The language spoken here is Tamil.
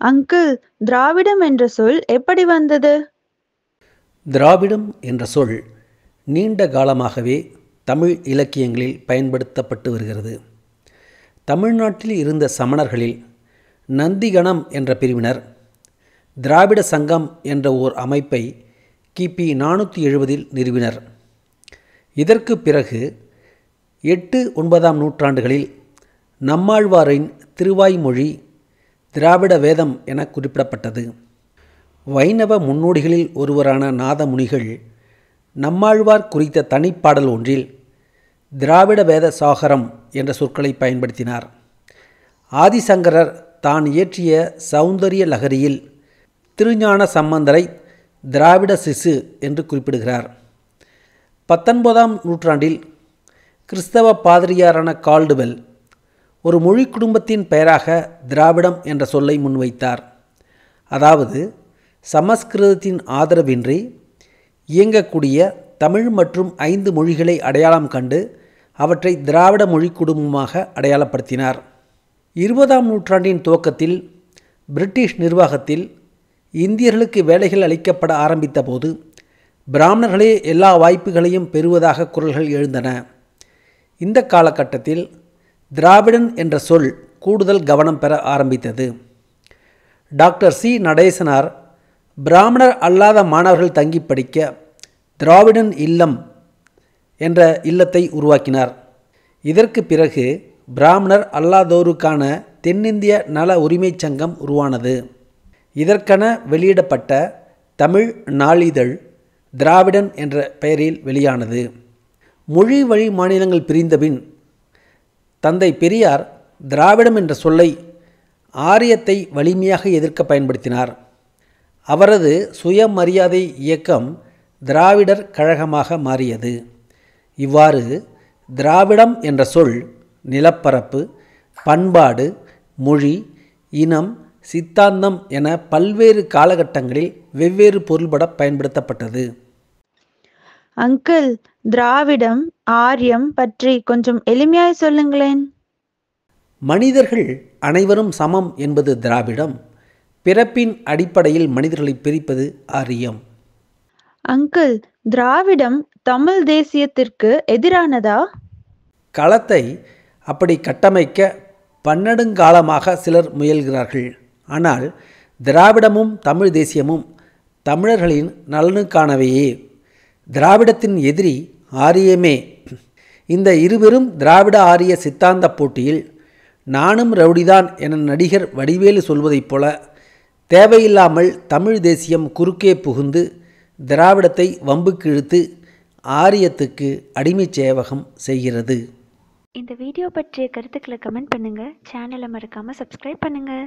அங்கிள், திராவிடம் என்ற சொல் எப்படி வந்தது? திராவிடம் என்ற சொல் நீண்ட காலமாகவே தமிழ் இலக்கியங்களில் பயன்படுத்தப்பட்டு வருகிறது. தமிழ்நாட்டில் இருந்த சமணர்களில் நந்திகணம் என்ற பிரிவினர் திராவிட சங்கம் என்ற ஓர் அமைப்பை கிபி 470 நிறுவினர். இதற்கு பிறகு 8-9ஆம் நூற்றாண்டுகளில் நம்மாழ்வாரின் திருவாய்மொழி திராவிட வேதம் என குறிப்பிடப்பட்டது. வைணவ முன்னோடிகளில் ஒருவரான நாதமுனிகள் நம்மாழ்வார் குறித்த தனிப்பாடல் ஒன்றில் திராவிட வேத சாகரம் என்ற சொற்களை பயன்படுத்தினார். ஆதிசங்கரர் தான் இயற்றிய சௌந்தரிய லகரியில் திருஞான சம்பந்தரை திராவிட சிசு என்று குறிப்பிடுகிறார். 19ஆம் நூற்றாண்டில் கிறிஸ்தவ பாதிரியாரான கால்டுவெல் ஒரு மொழி குடும்பத்தின் பெயராக திராவிடம் என்ற சொல்லை முன்வைத்தார். அதாவது சமஸ்கிருதத்தின் ஆதரவின்றி இயங்கக்கூடிய தமிழ் மற்றும் 5 மொழிகளை அடையாளம் கண்டு அவற்றை திராவிட மொழி குடும்பமாக அடையாளப்படுத்தினார். 20ஆம் நூற்றாண்டின் துவக்கத்தில் பிரிட்டிஷ் நிர்வாகத்தில் இந்தியர்களுக்கு வேலைகள் அளிக்கப்பட ஆரம்பித்த போது பிராமணர்களே எல்லா வாய்ப்புகளையும் பெறுவதாக குரல்கள் எழுந்தன. இந்த காலகட்டத்தில் திராவிடன் என்ற சொல் கூடுதல் கவனம் பெற ஆரம்பித்தது. டாக்டர் சி நடேசனார் பிராமணர் அல்லாத மாணவர்கள் தங்கி படிக்க திராவிடன் இல்லம் என்ற இல்லத்தை உருவாக்கினார். இதற்கு பிறகு பிராமணர் அல்லாதோருக்கான தென்னிந்திய நல உரிமைச் சங்கம் உருவானது. இதற்கென வெளியிடப்பட்ட தமிழ் நாளிதழ் திராவிடன் என்ற பெயரில் வெளியானது. மொழி வழி மாநிலங்கள் பிரிந்தபின் தந்தை பெரியார் திராவிடம் என்ற சொல்லை ஆரியத்தை வலிமையாக எதிர்க்க பயன்படுத்தினார். அவரது சுயமரியாதை இயக்கம் திராவிடர் கழகமாக மாறியது. இவ்வாறு திராவிடம் என்ற சொல் நிலப்பரப்பு, பண்பாடு, மொழி, இனம், சித்தாந்தம் என பல்வேறு காலகட்டங்களில் வெவ்வேறு பொருள்பட பயன்படுத்தப்பட்டது. அங்கிள், திராவிடம், ஆரியம் பற்றி கொஞ்சம் எளிமையாய் சொல்லுங்களேன். மனிதர்கள் அனைவரும் சமம் என்பது திராவிடம். பிறப்பின் அடிப்படையில் மனிதர்களை பிரிப்பது ஆரியம். அங்கிள், திராவிடம் தமிழ் தேசியத்திற்கு எதிரானதா? களத்தை அப்படி கட்டமைக்க பன்னெடுங்காலமாக சிலர் முயல்கிறார்கள். ஆனால் திராவிடமும் தமிழ் தேசியமும் தமிழர்களின் நலனுக்கானவையே. திராவிடத்தின் எதிரி ஆரியமே. இந்த இருவரும் திராவிட ஆரிய சித்தாந்த போட்டியில் நானும் ரவுடிதான் என நடிகர் வடிவேலு சொல்வதைப் போல தேவையில்லாமல் தமிழ் தேசியம் குறுக்கே புகுந்து திராவிடத்தை வம்புக்கு இழுத்து ஆரியத்துக்கு அடிமைச் சேவகம் செய்கிறது. இந்த வீடியோ பற்றிய கருத்துக்களை கமெண்ட் பண்ணுங்கள். சேனலை மறக்காமல் சப்ஸ்கிரைப் பண்ணுங்கள்.